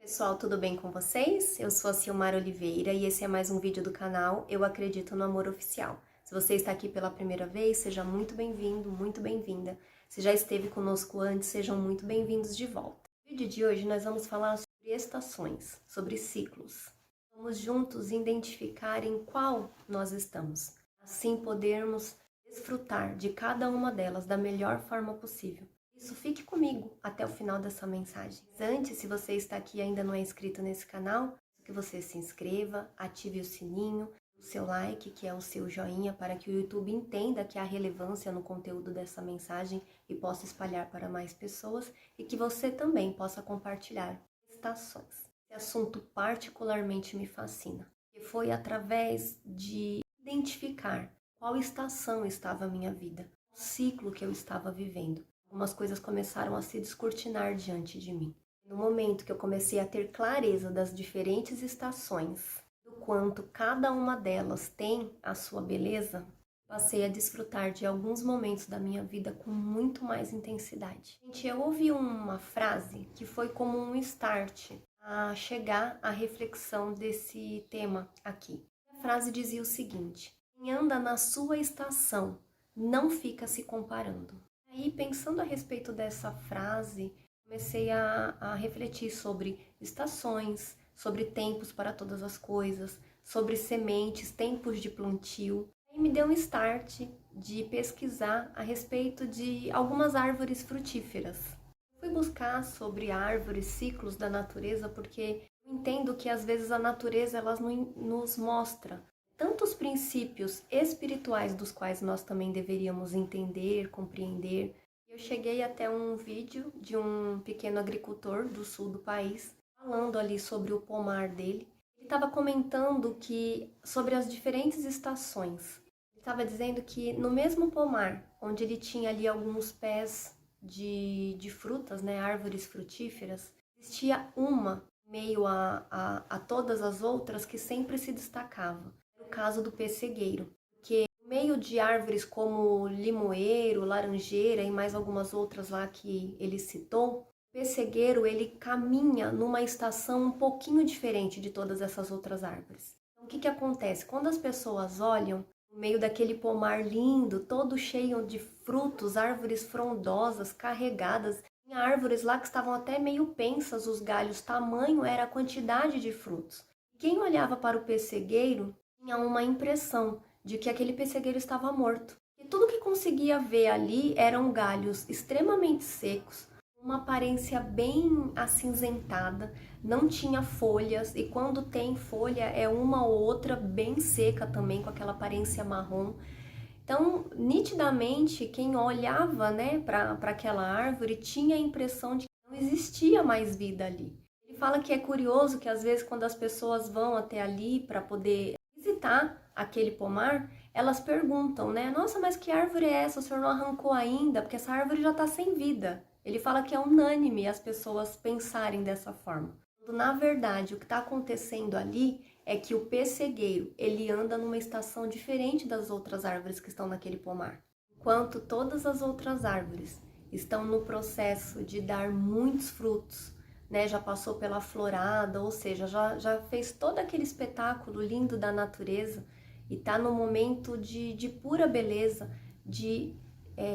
Pessoal, tudo bem com vocês? Eu sou a Silmara Oliveira e esse é mais um vídeo do canal Eu Acredito no Amor Oficial. Se você está aqui pela primeira vez, seja muito bem-vindo, muito bem-vinda. Se já esteve conosco antes, sejam muito bem-vindos de volta. No vídeo de hoje nós vamos falar sobre estações, sobre ciclos. Vamos juntos identificar em qual nós estamos. Assim podermos desfrutar de cada uma delas da melhor forma possível. Isso, fique comigo até o final dessa mensagem. Antes, se você está aqui e ainda não é inscrito nesse canal, que você se inscreva, ative o sininho, o seu like, que é o seu joinha, para que o YouTube entenda que há relevância no conteúdo dessa mensagem e possa espalhar para mais pessoas, e que você também possa compartilhar estações. Esse assunto particularmente me fascina, porque foi através de identificar qual estação estava a minha vida, o ciclo que eu estava vivendo. Algumas coisas começaram a se descortinar diante de mim. No momento que eu comecei a ter clareza das diferentes estações, do quanto cada uma delas tem a sua beleza, passei a desfrutar de alguns momentos da minha vida com muito mais intensidade. Gente, eu ouvi uma frase que foi como um start a chegar à reflexão desse tema aqui. A frase dizia o seguinte: quem anda na sua estação não fica se comparando. E pensando a respeito dessa frase, comecei a refletir sobre estações, sobre tempos para todas as coisas, sobre sementes, tempos de plantio. E me deu um start de pesquisar a respeito de algumas árvores frutíferas. Fui buscar sobre árvores, ciclos da natureza, porque eu entendo que às vezes a natureza nos mostra tantos princípios espirituais dos quais nós também deveríamos entender, compreender. Eu cheguei até um vídeo de um pequeno agricultor do sul do país, falando ali sobre o pomar dele. Ele estava comentando que sobre as diferentes estações. Ele estava dizendo que no mesmo pomar, onde ele tinha ali alguns pés de frutas, né, árvores frutíferas, existia uma, meio a todas as outras, que sempre se destacava. No caso do pessegueiro, que no meio de árvores como limoeiro, laranjeira e mais algumas outras lá que ele citou, o pessegueiro ele caminha numa estação um pouquinho diferente de todas essas outras árvores. Então, o que que acontece? Quando as pessoas olham no meio daquele pomar lindo, todo cheio de frutos, árvores frondosas, carregadas, tinha árvores lá que estavam até meio pensas os galhos, tamanho era a quantidade de frutos. Quem olhava para o pessegueiro tinha uma impressão de que aquele pessegueiro estava morto. E tudo que conseguia ver ali eram galhos extremamente secos, uma aparência bem acinzentada, não tinha folhas, e quando tem folha é uma ou outra bem seca também, com aquela aparência marrom. Então, nitidamente, quem olhava, né, para aquela árvore tinha a impressão de que não existia mais vida ali. Ele fala que é curioso que às vezes quando as pessoas vão até ali para poder visitar aquele pomar, elas perguntam, né? Nossa, mas que árvore é essa? O senhor não arrancou ainda? Porque essa árvore já está sem vida. Ele fala que é unânime as pessoas pensarem dessa forma. Quando, na verdade, o que está acontecendo ali é que o pessegueiro, ele anda numa estação diferente das outras árvores que estão naquele pomar. Enquanto todas as outras árvores estão no processo de dar muitos frutos, né? Já passou pela florada, ou seja, já fez todo aquele espetáculo lindo da natureza e está no momento de pura beleza, de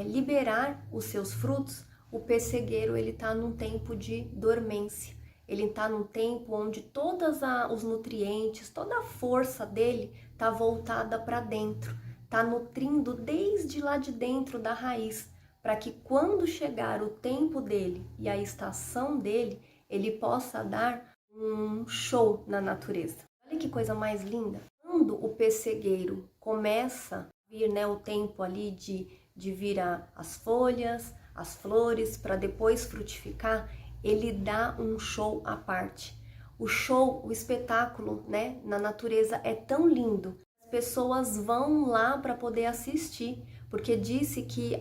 liberar os seus frutos. O pessegueiro ele está num tempo de dormência. Ele está num tempo onde todos os nutrientes, toda a força dele está voltada para dentro, está nutrindo desde lá de dentro da raiz, para que quando chegar o tempo dele e a estação dele, ele possa dar um show na natureza. Olha que coisa mais linda! Quando o pessegueiro começa a vir, né, o tempo ali de vir as folhas, as flores, para depois frutificar, ele dá um show à parte. O show, o espetáculo, né, na natureza é tão lindo. As pessoas vão lá para poder assistir, porque disse que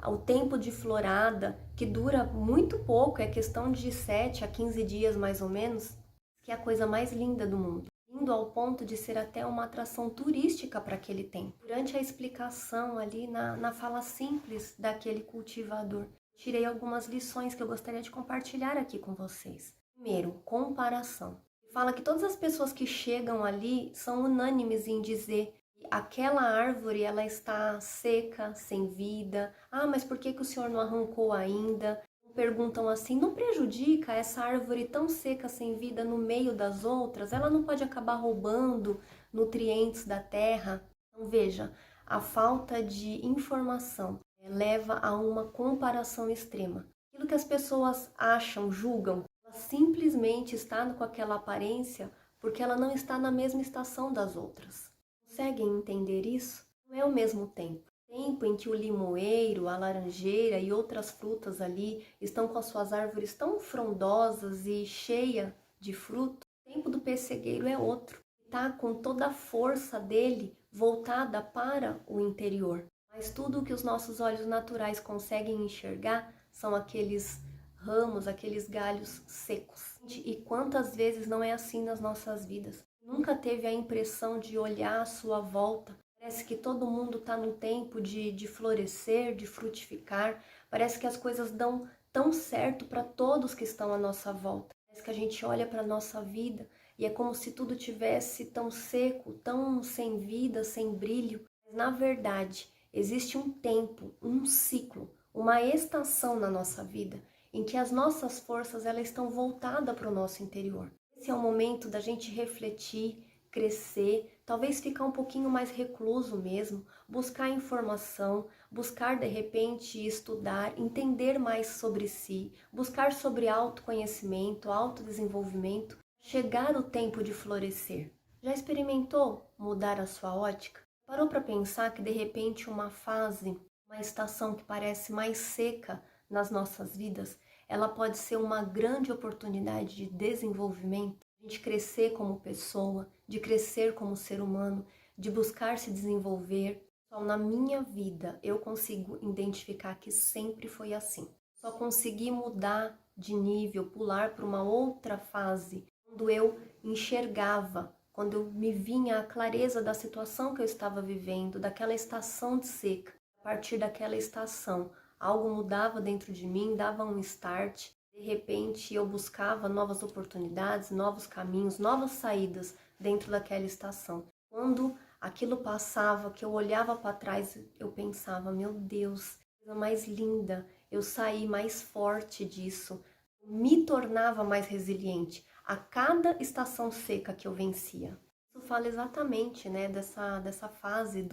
o tempo de florada, que dura muito pouco, é questão de 7 a 15 dias mais ou menos, que é a coisa mais linda do mundo. Lindo ao ponto de ser até uma atração turística para aquele tempo. Durante a explicação ali, na fala simples daquele cultivador, tirei algumas lições que eu gostaria de compartilhar aqui com vocês. Primeiro, comparação. Fala que todas as pessoas que chegam ali são unânimes em dizer que aquela árvore ela está seca, sem vida. Ah, mas por que que o senhor não arrancou ainda? Perguntam assim, não prejudica essa árvore tão seca, sem vida, no meio das outras? Ela não pode acabar roubando nutrientes da terra? Então veja, a falta de informação leva a uma comparação extrema. Aquilo que as pessoas acham, julgam, ela simplesmente está com aquela aparência porque ela não está na mesma estação das outras. Conseguem entender isso? Não é o mesmo tempo. Tempo em que o limoeiro, a laranjeira e outras frutas ali estão com as suas árvores tão frondosas e cheias de fruto, o tempo do pessegueiro é outro. Está com toda a força dele voltada para o interior. Mas tudo o que os nossos olhos naturais conseguem enxergar são aqueles ramos, aqueles galhos secos. E quantas vezes não é assim nas nossas vidas? Nunca teve a impressão de olhar à sua volta? Parece que todo mundo está no tempo de florescer, de frutificar. Parece que as coisas dão tão certo para todos que estão à nossa volta. Parece que a gente olha para a nossa vida e é como se tudo tivesse tão seco, tão sem vida, sem brilho. Mas na verdade, existe um tempo, um ciclo, uma estação na nossa vida em que as nossas forças elas estão voltadas para o nosso interior. Esse é o momento da gente refletir, crescer, talvez ficar um pouquinho mais recluso mesmo, buscar informação, buscar de repente estudar, entender mais sobre si, buscar sobre autoconhecimento, autodesenvolvimento, chegar o tempo de florescer. Já experimentou mudar a sua ótica? Parou para pensar que de repente uma fase, uma estação que parece mais seca nas nossas vidas, ela pode ser uma grande oportunidade de desenvolvimento, de crescer como pessoa, de crescer como ser humano, de buscar se desenvolver. Só na minha vida eu consigo identificar que sempre foi assim. Só consegui mudar de nível, pular para uma outra fase, quando eu enxergava, quando eu me vinha a clareza da situação que eu estava vivendo, daquela estação de seca. A partir daquela estação, algo mudava dentro de mim, dava um start. De repente eu buscava novas oportunidades, novos caminhos, novas saídas dentro daquela estação. Quando aquilo passava, que eu olhava para trás, eu pensava, meu Deus, coisa mais linda, eu saí mais forte disso, me tornava mais resiliente a cada estação seca que eu vencia. Isso fala exatamente, né, dessa fase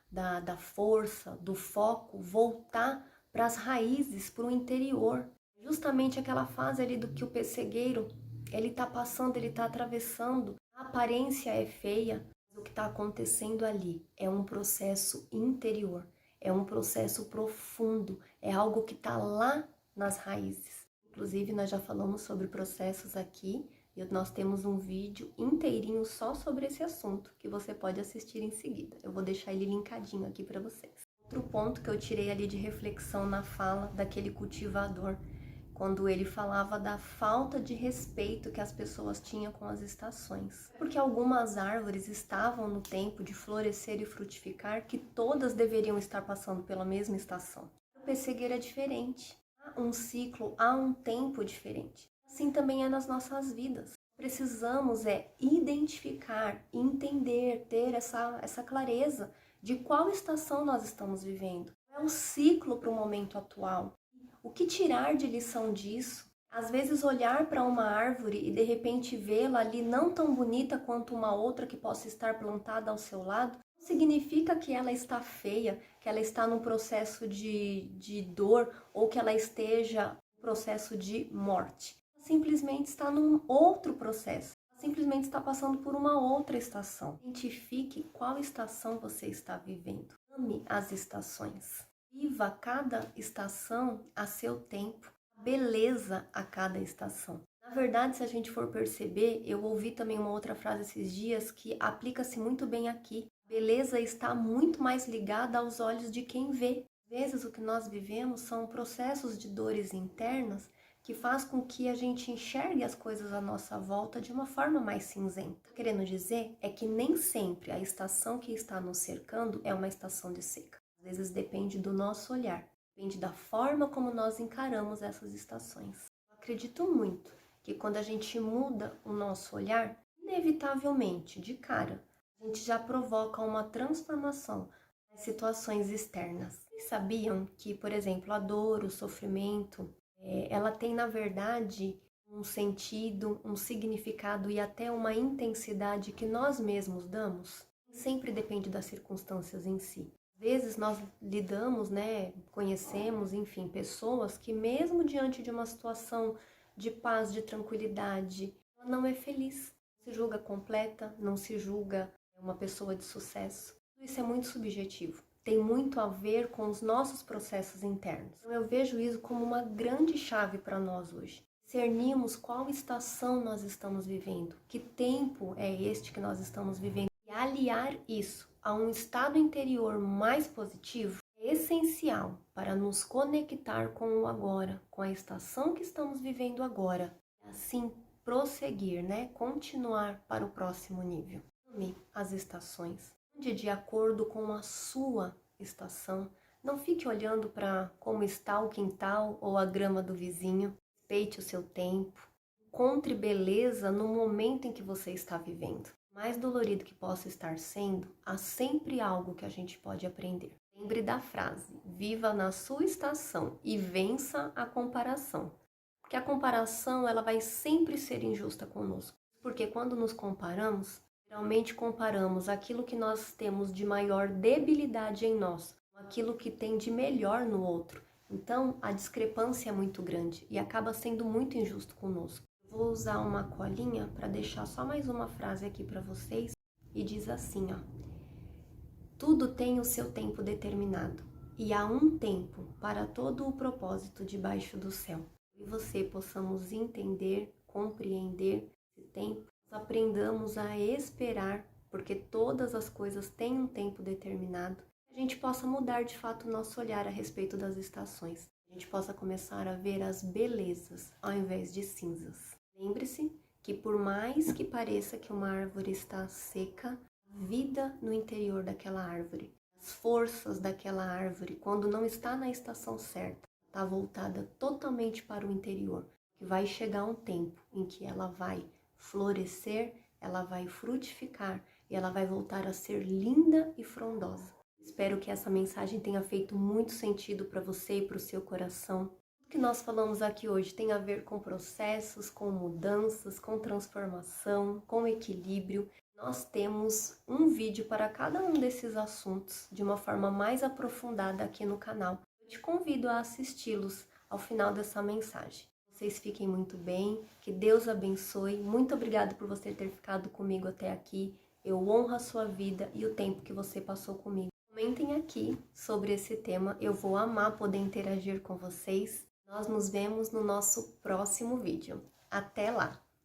da força, do foco, voltar para as raízes, para o interior. Justamente aquela fase ali do que o pessegueiro, ele está passando, ele está atravessando. A aparência é feia, mas o que está acontecendo ali é um processo interior, é um processo profundo, é algo que está lá nas raízes. Inclusive, nós já falamos sobre processos aqui e nós temos um vídeo inteirinho só sobre esse assunto que você pode assistir em seguida. Eu vou deixar ele linkadinho aqui para vocês. Outro ponto que eu tirei ali de reflexão na fala daquele cultivador, quando ele falava da falta de respeito que as pessoas tinham com as estações. Porque algumas árvores estavam no tempo de florescer e frutificar, que todas deveriam estar passando pela mesma estação. O pessegueiro é diferente. Há um ciclo, há um tempo diferente. Assim também é nas nossas vidas. Precisamos identificar, entender, ter essa clareza de qual estação nós estamos vivendo. É um ciclo para o momento atual. O que tirar de lição disso? Às vezes olhar para uma árvore e de repente vê-la ali não tão bonita quanto uma outra que possa estar plantada ao seu lado, não significa que ela está feia, que ela está num processo de dor ou que ela esteja num processo de morte. Ela simplesmente está num outro processo. Ela simplesmente está passando por uma outra estação. Identifique qual estação você está vivendo. Ame as estações. Viva cada estação a seu tempo, a beleza a cada estação. Na verdade, se a gente for perceber, eu ouvi também uma outra frase esses dias que aplica-se muito bem aqui. A beleza está muito mais ligada aos olhos de quem vê. Às vezes o que nós vivemos são processos de dores internas que faz com que a gente enxergue as coisas à nossa volta de uma forma mais cinzenta. Querendo dizer é que nem sempre a estação que está nos cercando é uma estação de seca. Às vezes depende do nosso olhar, depende da forma como nós encaramos essas estações. Eu acredito muito que quando a gente muda o nosso olhar, inevitavelmente, de cara, a gente já provoca uma transformação nas situações externas. Vocês sabiam que, por exemplo, a dor, o sofrimento, ela tem, na verdade, um sentido, um significado e até uma intensidade que nós mesmos damos? Sempre depende das circunstâncias em si. Às vezes nós lidamos, conhecemos, enfim, pessoas que mesmo diante de uma situação de paz, de tranquilidade, ela não é feliz. Não se julga completa, não se julga uma pessoa de sucesso. Isso é muito subjetivo. Tem muito a ver com os nossos processos internos. Então, eu vejo isso como uma grande chave para nós hoje. Discernirmos qual estação nós estamos vivendo, que tempo é este que nós estamos vivendo. E aliar isso a um estado interior mais positivo é essencial para nos conectar com o agora, com a estação que estamos vivendo agora. E assim prosseguir, continuar para o próximo nível. Ame as estações. Ande de acordo com a sua estação. Não fique olhando para como está o quintal ou a grama do vizinho. Respeite o seu tempo. Encontre beleza no momento em que você está vivendo. Mais dolorido que possa estar sendo, há sempre algo que a gente pode aprender. Lembre da frase: viva na sua estação e vença a comparação. Porque a comparação, ela vai sempre ser injusta conosco. Porque quando nos comparamos, geralmente comparamos aquilo que nós temos de maior debilidade em nós, com aquilo que tem de melhor no outro. Então, a discrepância é muito grande e acaba sendo muito injusto conosco. Vou usar uma colinha para deixar só mais uma frase aqui para vocês e diz assim, ó: tudo tem o seu tempo determinado e há um tempo para todo o propósito debaixo do céu. E você possamos entender, compreender esse tempo, aprendamos a esperar, porque todas as coisas têm um tempo determinado. A gente possa mudar de fato o nosso olhar a respeito das estações. A gente possa começar a ver as belezas ao invés de cinzas. Lembre-se que por mais que pareça que uma árvore está seca, a vida no interior daquela árvore, as forças daquela árvore, quando não está na estação certa, está voltada totalmente para o interior, que vai chegar um tempo em que ela vai florescer, ela vai frutificar e ela vai voltar a ser linda e frondosa. Espero que essa mensagem tenha feito muito sentido para você e para o seu coração. O que nós falamos aqui hoje tem a ver com processos, com mudanças, com transformação, com equilíbrio. Nós temos um vídeo para cada um desses assuntos de uma forma mais aprofundada aqui no canal. Eu te convido a assisti-los ao final dessa mensagem. Vocês fiquem muito bem, que Deus abençoe. Muito obrigada por você ter ficado comigo até aqui. Eu honro a sua vida e o tempo que você passou comigo. Comentem aqui sobre esse tema, eu vou amar poder interagir com vocês. Nós nos vemos no nosso próximo vídeo. Até lá!